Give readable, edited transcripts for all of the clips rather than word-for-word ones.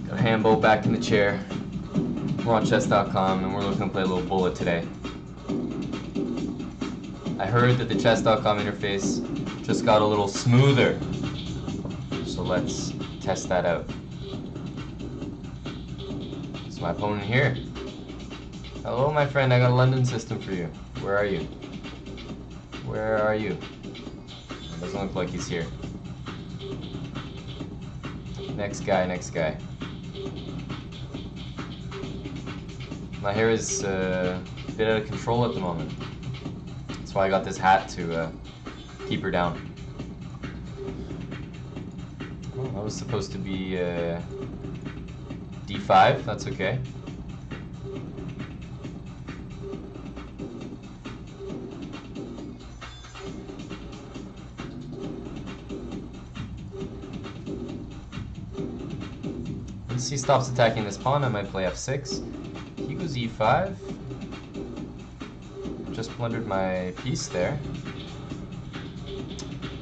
Got Hambo back in the chair. We're on chess.com and we're looking to play a little bullet today. I heard that the chess.com interface just got a little smoother. So let's test that out. It's my opponent here. Hello, my friend. I got a London system for you. Where are you? Where are you? It doesn't look like he's here. Next guy, next guy. My hair is a bit out of control at the moment. That's why I got this hat to keep her down. Oh, that was supposed to be D5. That's okay. Once he stops attacking this pawn, I might play F6. He goes E5. Just plundered my piece there.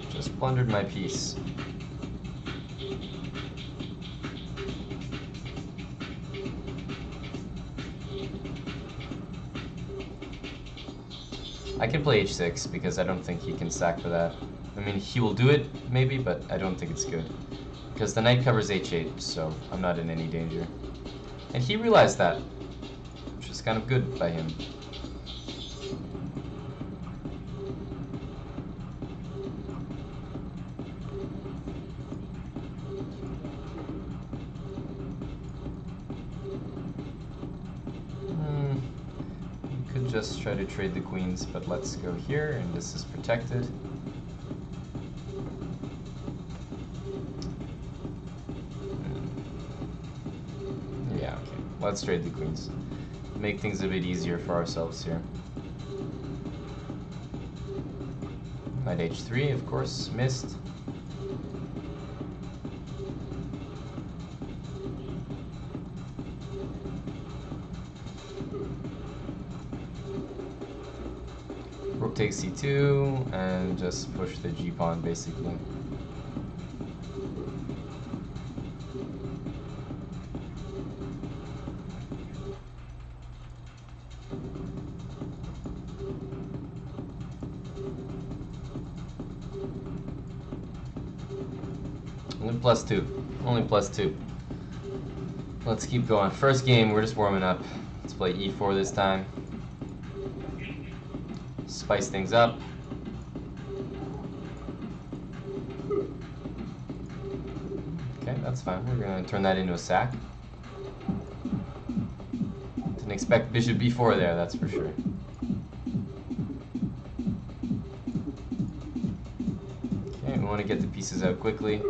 Just plundered my piece. I can play H6 because I don't think he can sack for that. I mean, he will do it maybe, but I don't think it's good. Because the knight covers H8, so I'm not in any danger. And he realized that, which is kind of good by him. Could just try to trade the queens, but let's go here, and this is protected. Yeah, okay. Let's trade the queens. Make things a bit easier for ourselves here. Knight H3, of course, missed. Rook takes C2, and just push the G-pawn, basically. Only +2. Only +2. Let's keep going. First game, we're just warming up. Let's play E4 this time. Spice things up. Okay, that's fine. We're going to turn that into a sack. Didn't expect bishop b4 there, that's for sure. Okay, we want to get the pieces out quickly.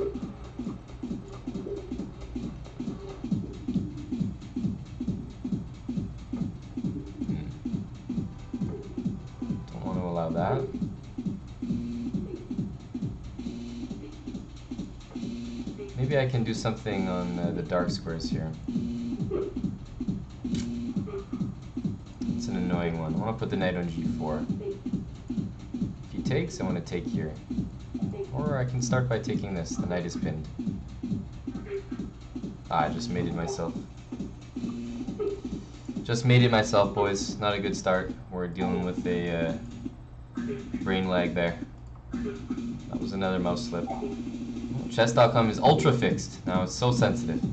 That. Maybe I can do something on the dark squares here. It's an annoying one. I want to put the knight on G4. If he takes, I want to take here. Or I can start by taking this. The knight is pinned. Ah, I just mated myself. Just mated myself, boys. Not a good start. We're dealing with a brain lag there. That was another mouse slip. Chess.com is ultra fixed. Now it's so sensitive.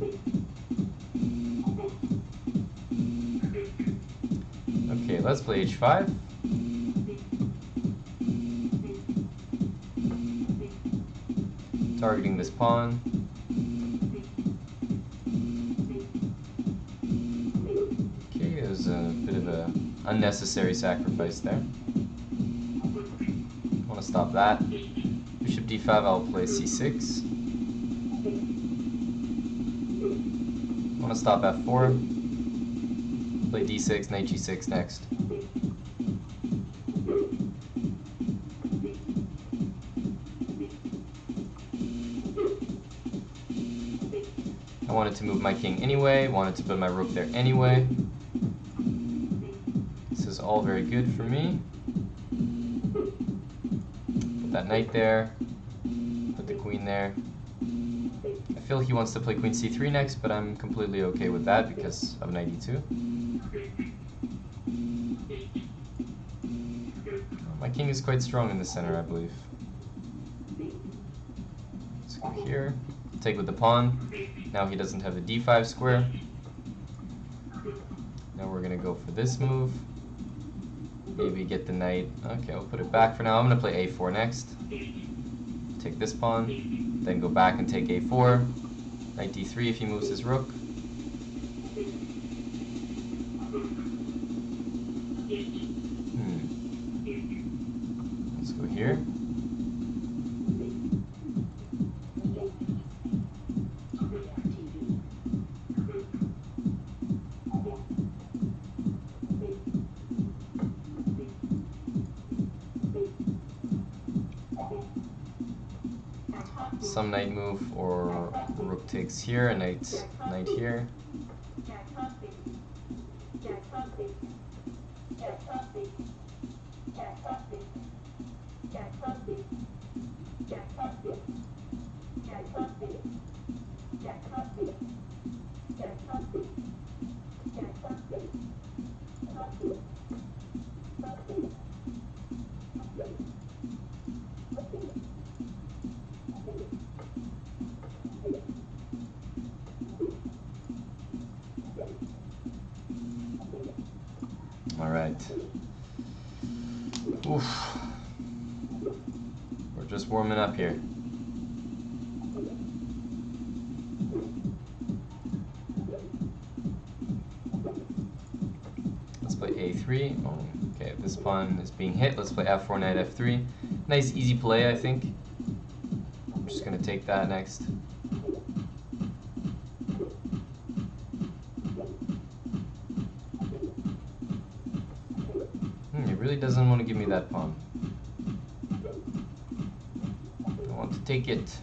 Okay, let's play H5. Targeting this pawn. Okay, there's a bit of an unnecessary sacrifice there. Stop that. Bishop d5, I'll play c6. I want to stop f4. Play d6, knight g6 next. I wanted to move my king anyway, wanted to put my rook there anyway. This is all very good for me. That knight there, put the queen there, feel he wants to play queen c3 next, but I'm completely okay with that because of knight e2. My king is quite strong in the center, I believe. Let's go here. Take with the pawn. Now he doesn't have the d5 square. Now we're going to go for this move. Maybe get the knight. Okay, I'll put it back for now. I'm going to play a4 next. Take this pawn. Then go back and take a4. Knight d3 if he moves his rook. Let's go here. Some knight move, or rook takes here, a knight here. All right. Oof. We're just warming up here. Let's play a3. Oh, okay, this pawn is being hit. Let's play f4, knight f3. Nice easy play, I think. I'm just going to take that next. He really doesn't want to give me that pawn. I want to take it.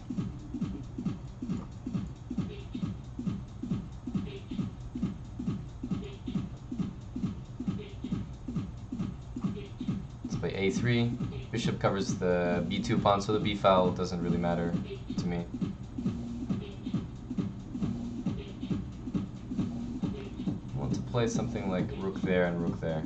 Let's play a3. Bishop covers the b2 pawn, so the b file doesn't really matter to me. I want to play something like rook there and rook there.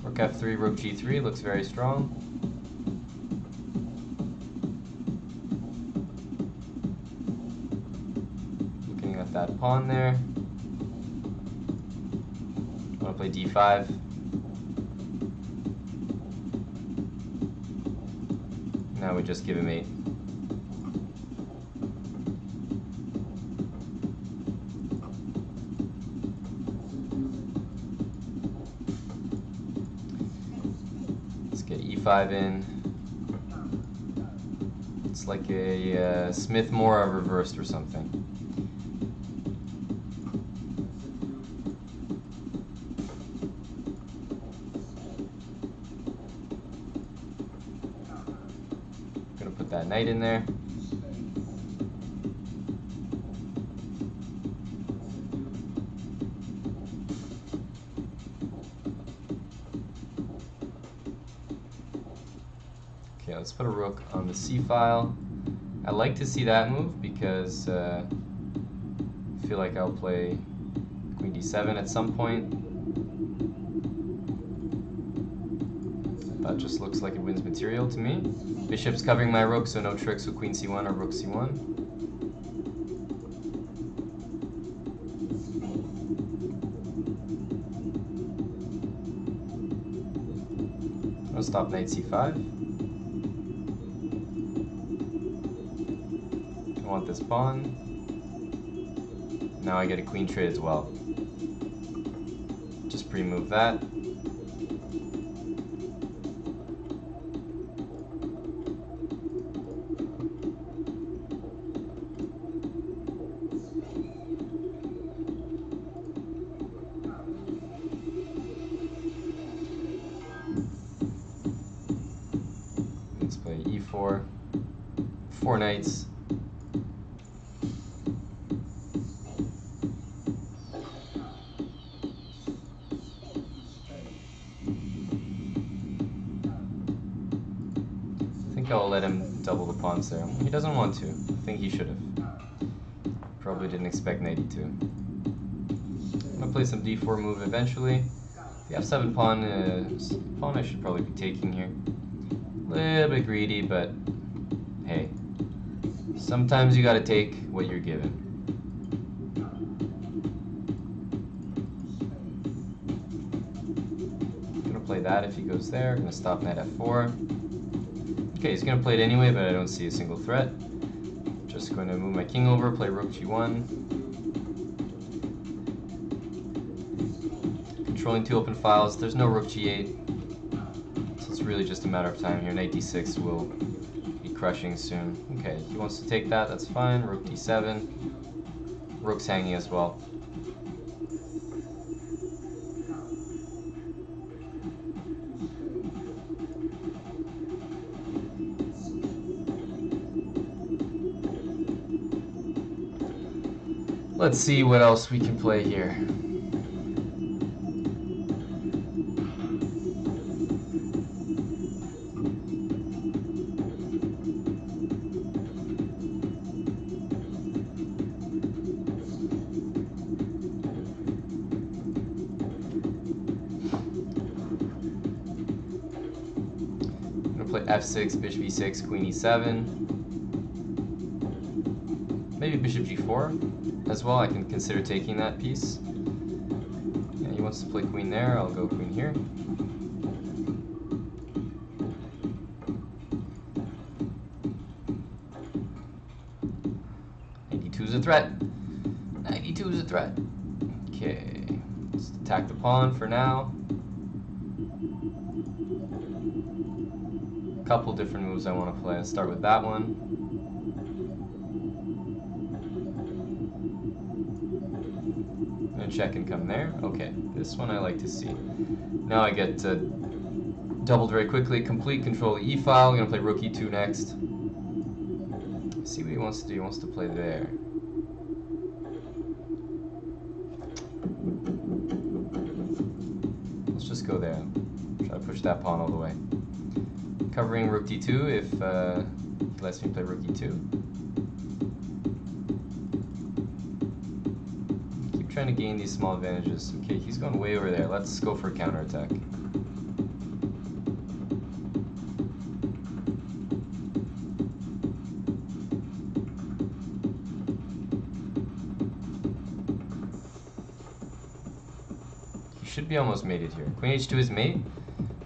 Rook f3, rook g3 looks very strong. Looking at that pawn there. I want to play d5. Now we just give him 8. Get e5 in. It's like a Smith-Morra reversed or something. Gonna put that knight in there. Okay, let's put a rook on the c file. I like to see that move because I feel like I'll play queen d7 at some point. That just looks like it wins material to me. Bishop's covering my rook, so no tricks with queen c1 or rook c1. I'll stop knight c5. I want this pawn. Now I get a queen trade as well. Just pre-move that. Let's play e4. 4 knights. I'll let him double the pawns there. He doesn't want to. I think he should have. Probably didn't expect knight e2. I'm gonna play some d4 move eventually. The f7 pawn is pawn I should probably be taking here. A little bit greedy, but hey, sometimes you gotta take what you're given. Gonna play that if he goes there. Gonna stop knight f4. Okay, he's gonna play it anyway, but I don't see a single threat. Just going to move my king over, play rook g1. Controlling two open files. There's no rook g8. So it's really just a matter of time here. Knight d6 will be crushing soon. Okay, he wants to take that, that's fine. Rook d7. Rook's hanging as well. Let's see what else we can play here. I'm gonna play f6, bishop e6, queen e7. Maybe bishop g4 as well. I can consider taking that piece. Yeah, he wants to play queen there. I'll go queen here. Knight d2 is a threat. Knight d2 is a threat. Okay, let's attack the pawn for now. A couple different moves I want to play. Let's start with that one. Check and come there. Okay, this one I like to see. Now I get doubled very quickly. Complete control E file. I'm gonna play rook e2 next. See what he wants to do. He wants to play there. Let's just go there. Try to push that pawn all the way. Covering rook d2 if he lets me play rook e2. Trying to gain these small advantages. Okay, he's going way over there. Let's go for a counterattack. He should be almost mated here. Queen h2 is mate,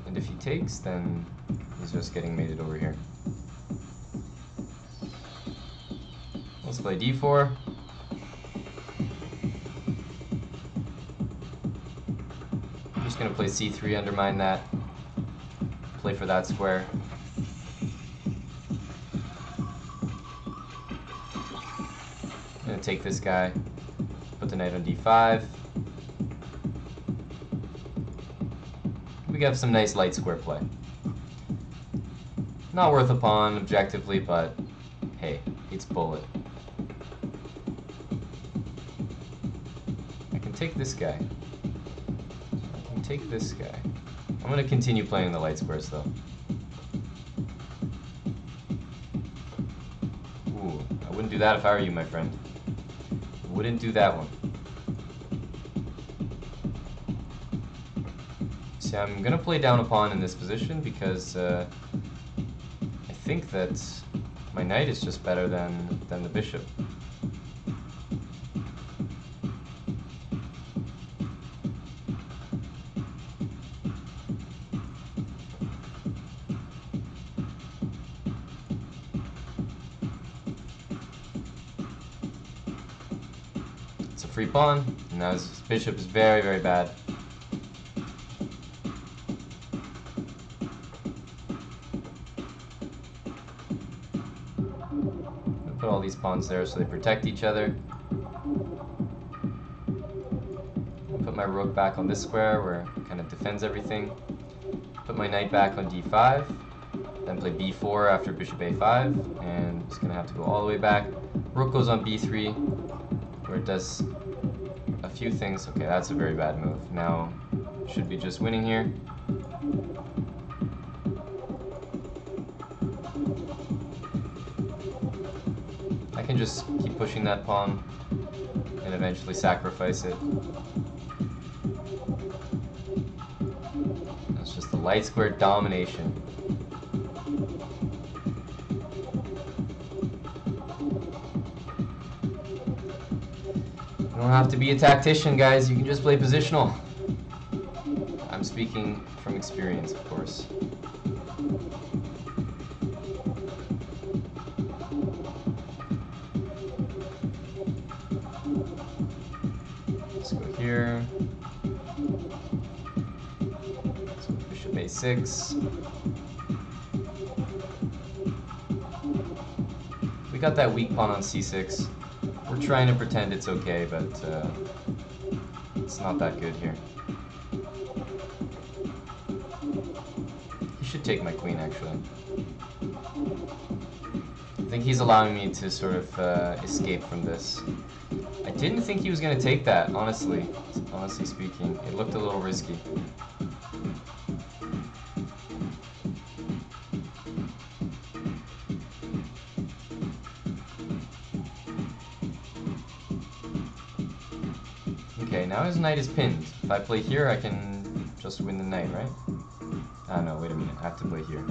and if he takes, then he's just getting mated over here. Let's play d4. Gonna play c3, undermine that, play for that square. Gonna take this guy, put the knight on d5. We got some nice light square play. Not worth a pawn objectively, but hey, it's bullet. I can take this guy. Take this guy. I'm going to continue playing the light squares though. Ooh, I wouldn't do that if I were you, my friend. Wouldn't do that one. See, I'm going to play down a pawn in this position because I think that my knight is just better than the bishop. Free pawn, and now his bishop is very, very bad. I'll put all these pawns there so they protect each other. I'll put my rook back on this square where it kind of defends everything. Put my knight back on d5, then play b4 after bishop a5, and it's going to have to go all the way back. Rook goes on b3, where it does a few things. Okay, that's a very bad move. Now, should be just winning here. can just keep pushing that pawn and eventually sacrifice it. That's just the light square domination. You don't have to be a tactician, guys. You can just play positional. I'm speaking from experience, of course. Let's go here. Let's go bishop a6. We got that weak pawn on c6. We're trying to pretend it's okay, but it's not that good here. He should take my queen, actually. I think he's allowing me to sort of escape from this. I didn't think he was going to take that, honestly speaking. It looked a little risky. Okay, now his knight is pinned. If I play here, I can just win the knight, right? Ah, no, wait a minute. I have to play here.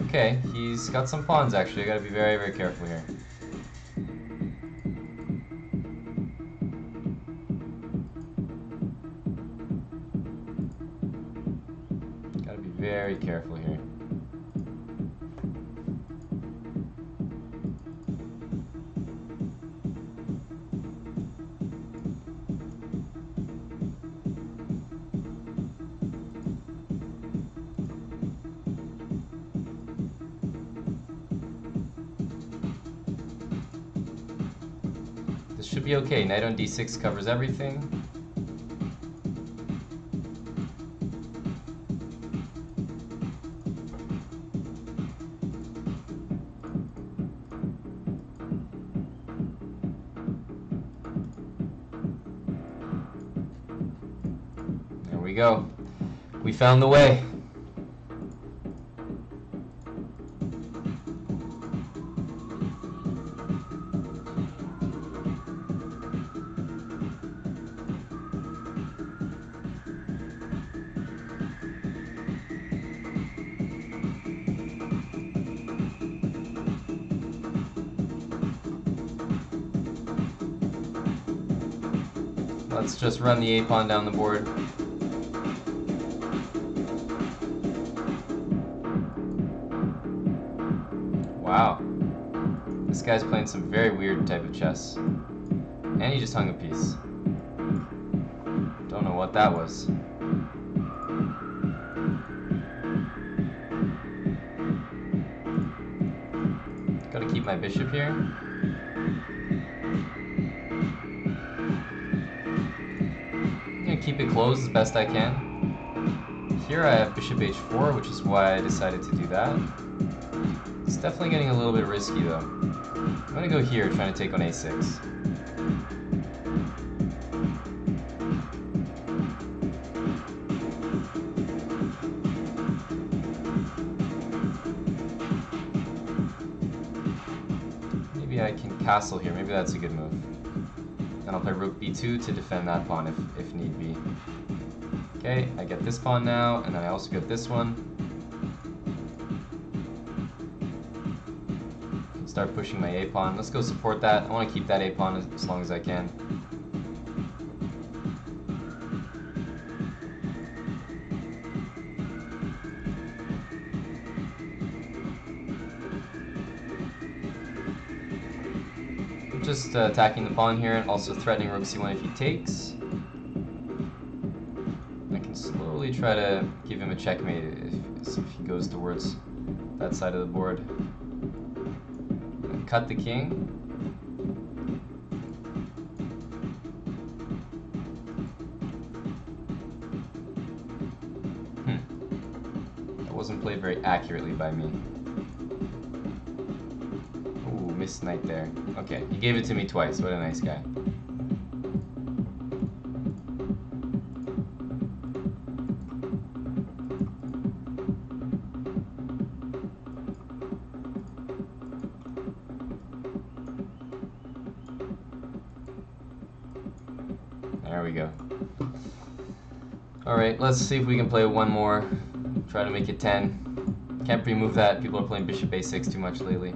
Okay, he's got some pawns, actually. I gotta be very, very careful here. Gotta be very careful here. This should be okay. Knight on d6 covers everything. There we go. We found the way. Let's just run the a-pawn down the board. Wow. This guy's playing some very weird type of chess. And he just hung a piece. Don't know what that was. Gotta keep my bishop here. Keep it closed as best I can. Here I have bishop h4, which is why I decided to do that. It's definitely getting a little bit risky though. I'm gonna go here trying to take on a6. Maybe I can castle here, maybe that's a good move. Then I'll play rook b2 to defend that pawn if need be. Okay, I get this pawn now, and then I also get this one. Start pushing my a-pawn. Let's go support that. I want to keep that a-pawn as long as I can. Just attacking the pawn here and also threatening rook c1 if he takes. I can slowly try to give him a checkmate if he goes towards that side of the board. Cut the king. That wasn't played very accurately by me. Missed knight there. Okay, he gave it to me twice. What a nice guy. There we go. Alright, let's see if we can play one more. Try to make it 10. Can't remove that. People are playing bishop a6 too much lately.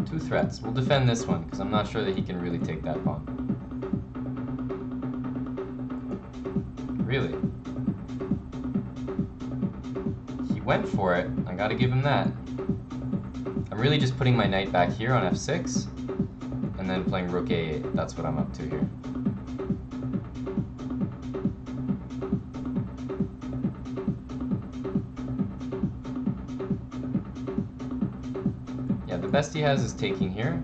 Two threats. We'll defend this one, because I'm not sure that he can really take that pawn. Really? He went for it. I gotta give him that. I'm really just putting my knight back here on f6, and then playing rook a8. That's what I'm up to here. The best he has is taking here.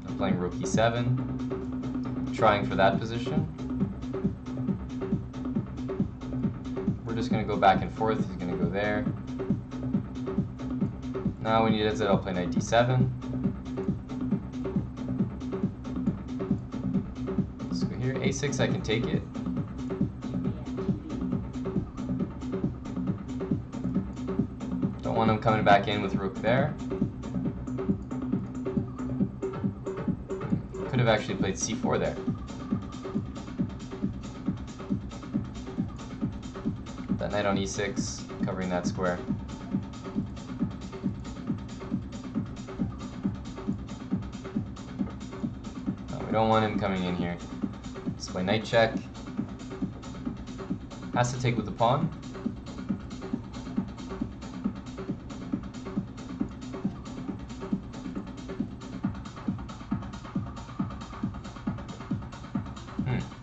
I'm playing rook e7, trying for that position. We're just going to go back and forth. He's going to go there. Now when he does it, I'll play knight d7. Let's go here. a6, I can take it. Don't want him coming back in with rook there. Could have actually played c4 there. That knight on e6, covering that square. No, we don't want him coming in here. Let's play knight check. Has to take with the pawn.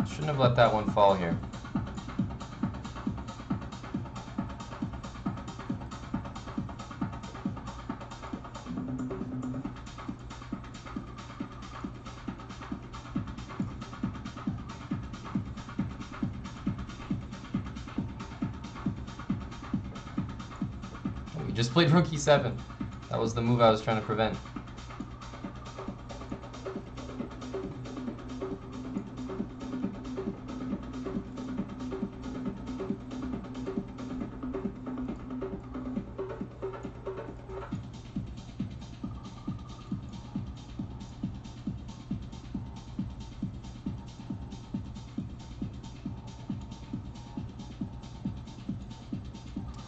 Shouldn't have let that one fall here. We just played rook e7. That was the move I was trying to prevent.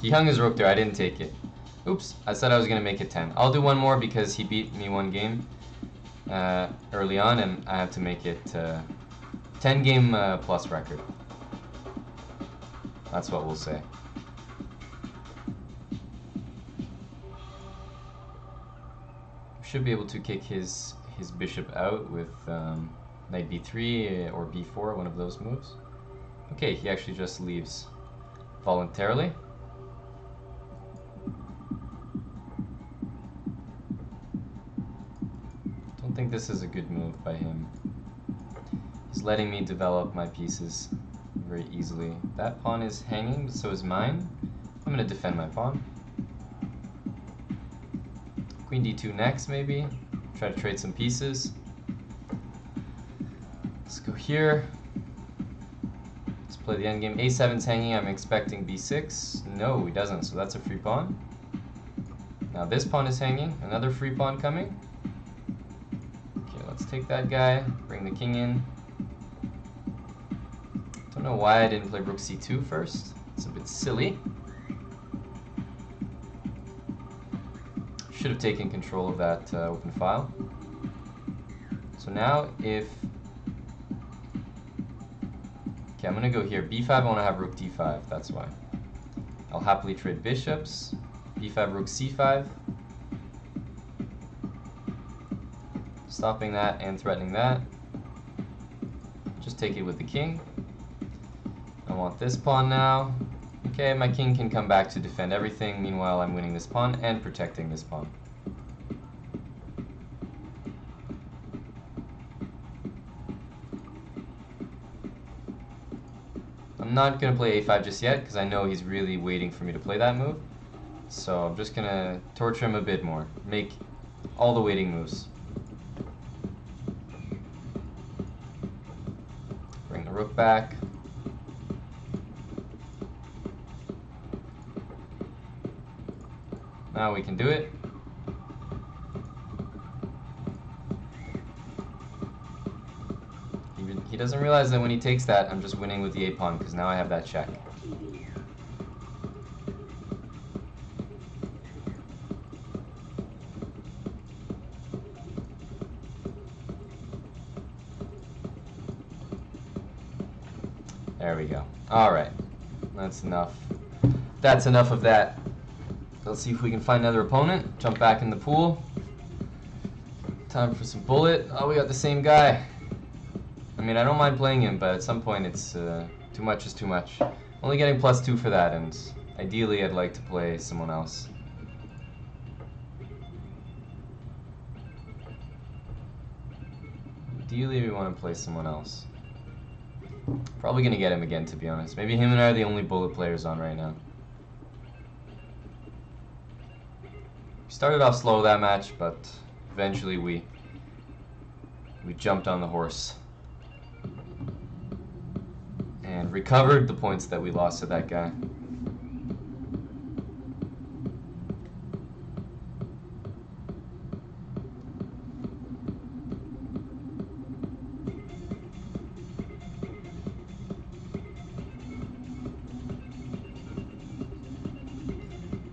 He hung his rook there, I didn't take it. Oops, I said I was going to make it 10. I'll do one more because he beat me one game early on, and I have to make it 10 game plus record. That's what we'll say. Should be able to kick his bishop out with knight b3 or b4, one of those moves. Okay, he actually just leaves voluntarily. I think this is a good move by him. He's letting me develop my pieces very easily. That pawn is hanging, so is mine. I'm going to defend my pawn. Queen d2 next, maybe. Try to trade some pieces. Let's go here. Let's play the endgame. a7's hanging. I'm expecting b6. No, he doesn't, so that's a free pawn. Now this pawn is hanging. Another free pawn coming. Let's take that guy, bring the king in. Don't know why I didn't play rook c2 first. It's a bit silly. Should have taken control of that open file. So now if... Okay, I'm going to go here. b5, I want to have rook d5, that's why. I'll happily trade bishops. b5, rook c5. Stopping that and threatening that. Just take it with the king. I want this pawn now. Okay, my king can come back to defend everything. Meanwhile, I'm winning this pawn and protecting this pawn. I'm not going to play a5 just yet because I know he's really waiting for me to play that move. So I'm just going to torture him a bit more. Make all the waiting moves. Bring the rook back. Now we can do it. He doesn't realize that when he takes that, I'm just winning with the a-pawn because now I have that check. There we go. Alright. That's enough. That's enough of that. Let's see if we can find another opponent. Jump back in the pool. Time for some bullet. Oh, we got the same guy. I mean, I don't mind playing him, but at some point it's too much is too much. Only getting +2 for that, and ideally I'd like to play someone else. Ideally we want to play someone else. Probably gonna get him again, to be honest. Maybe him and I are the only bullet players on right now. We started off slow that match, but eventually we jumped on the horse and recovered the points that we lost to that guy.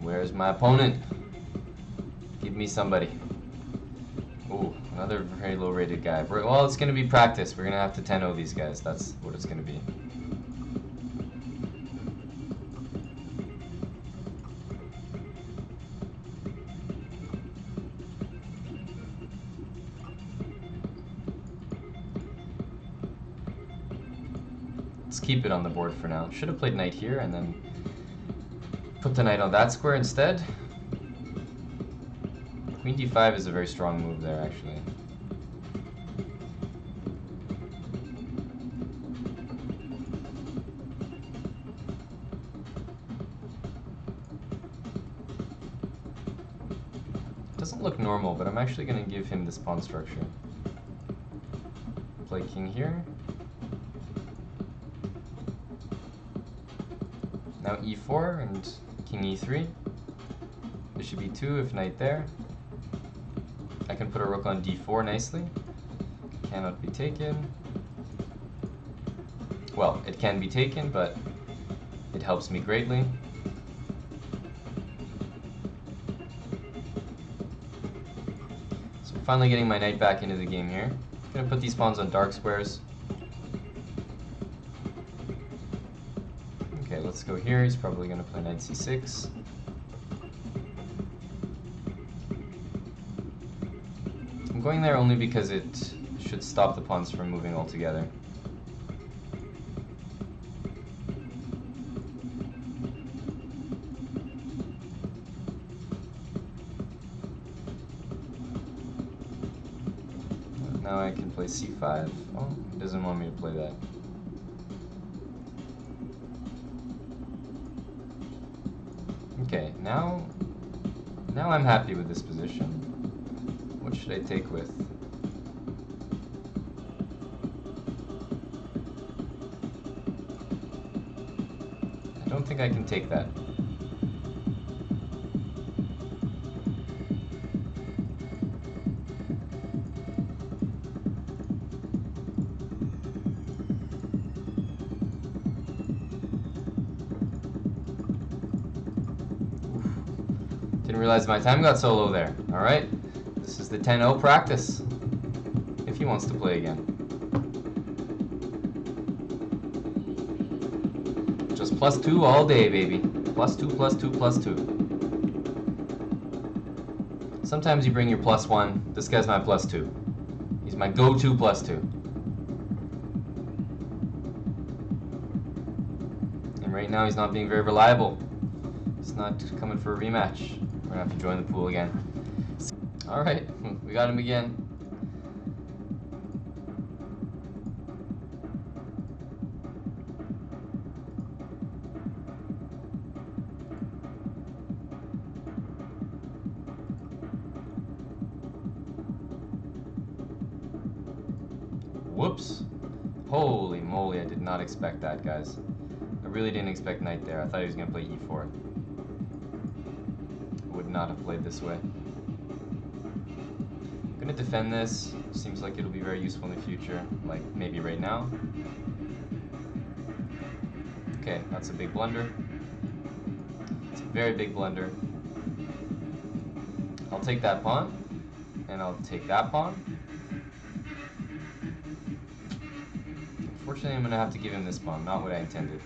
Where's my opponent? Give me somebody. Ooh, another very low rated guy. Well, it's gonna be practice. We're gonna have to 10-0 these guys. That's what it's gonna be. Let's keep it on the board for now. Should have played knight here and then put the knight on that square instead. Queen d5 is a very strong move there, actually. Doesn't look normal, but I'm actually going to give him this pawn structure. Play king here. Now e4 and king e3. Bishop e2 if knight there. I can put a rook on d4 nicely. Cannot be taken. Well, it can be taken, but it helps me greatly. So finally getting my knight back into the game here. I'm gonna put these pawns on dark squares. Okay, let's go here. He's probably gonna play knight c6. I'm going there only because it should stop the pawns from moving altogether. Now I can play c5. Oh, he doesn't want me to play that. Okay, now I'm happy with this position. What should I take with? I don't think I can take that. Didn't realize my time got so low there. Alright, this is the 10-0 practice. If he wants to play again. Just +2 all day, baby. +2, +2, +2. Sometimes you bring your +1. This guy's my +2. He's my go-to +2. And right now he's not being very reliable. He's not coming for a rematch. We're gonna have to join the pool again. Alright, we got him again. Whoops. Holy moly, I did not expect that, guys. I really didn't expect knight there. I thought he was going to play e4. I would not have played this way. I'm going to defend this. Seems like it'll be very useful in the future. Like, maybe right now. Okay, that's a big blunder. It's a very big blunder. I'll take that pawn. And I'll take that pawn. Unfortunately, I'm going to have to give him this pawn. Not what I intended.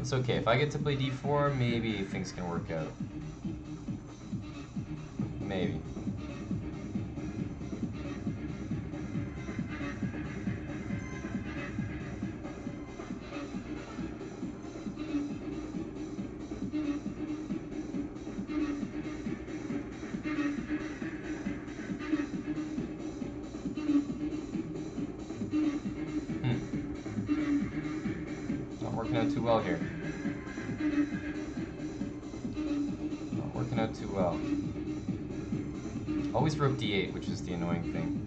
It's okay. If I get to play d4, maybe things can work out. Maybe. Not working out too well here. Not working out too well. Always rook d8, which is the annoying thing.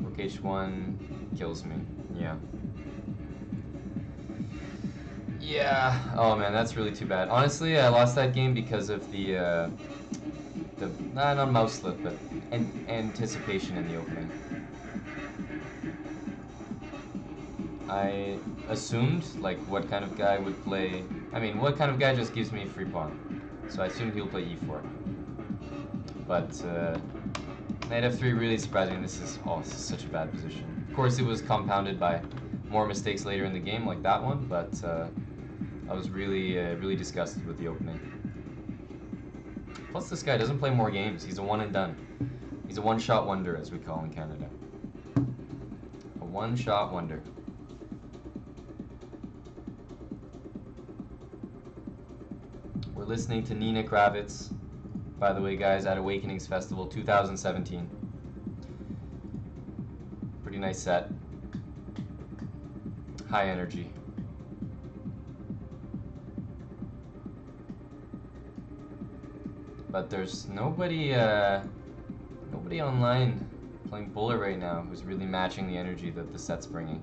Rook h1 kills me. Yeah. Yeah. Oh man, that's really too bad. Honestly, I lost that game because of the not mouse slip, but anticipation in the opening. I assumed like what kind of guy would play. I mean, what kind of guy just gives me free pawn? So I assumed he'll play e4. But knight f3 really surprising. This is such a bad position. Of course, it was compounded by more mistakes later in the game, like that one. But I was really disgusted with the opening. Plus, this guy doesn't play more games. He's a one and done. He's a one-shot wonder, as we call in Canada. A one-shot wonder. We're listening to Nina Kravitz, by the way, guys, at Awakenings Festival 2017. Pretty nice set. High energy. But there's nobody online playing Bullet right now who's really matching the energy that the set's bringing.